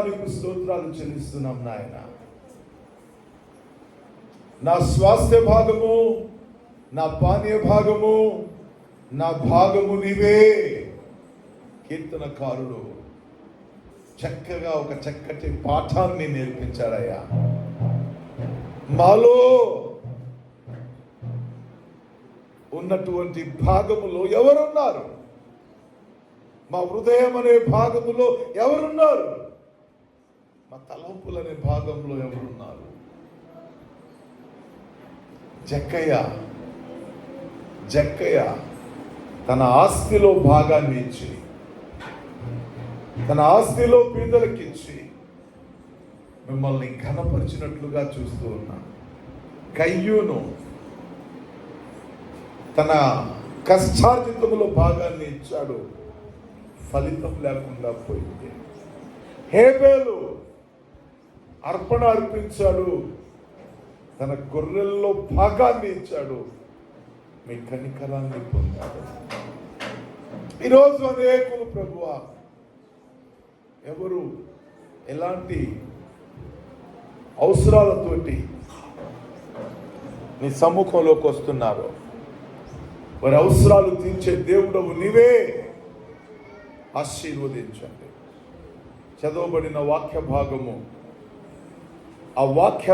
నీకు స్తోత్రాలు చెల్లిస్తున్నాం నాయన. నా స్వాస్థ్య భాగము, నా పానీయ భాగము, నా భాగము నీవే. కీర్తనకారుడు చక్కగా ఒక చక్కటి పాఠాన్ని నేర్పించాడయ్యా. మాలో ఉన్నటువంటి భాగములో ఎవరున్నారు? మా హృదయం అనే భాగములో ఎవరున్నారు? మా తలంపులనే భాగంలో ఎవరున్నారు? జక్కయ్య తన ఆస్తిలో భాగాన్ని ఇచ్చి, తన ఆస్తిలో పేదలకిచ్చి మిమ్మల్ని ఘనపరిచినట్లుగా చూస్తూ ఉన్నా. కయ్యూను తన కష్టార్జితములో భాగాన్ని ఇచ్చాడు, ఫలితం లేకుండా పోయింది. హేబేలు అర్పణ అర్పించాడు, తన గొర్రెల్లో భాగాన్ని ఇచ్చాడు, మీ కనికరాన్ని పొందాడు. ఈరోజు అనేకులు ప్రభువా ఎవరు ఎలాంటి అవసరాలతోటి నీ సమ్ముఖంలోకి వస్తున్నారో వారి అవసరాలు తీర్చే దేవుడవు నీవే. ఆశీర్వదించండి. చదవబడిన వాక్య భాగము, ఆ వాక్య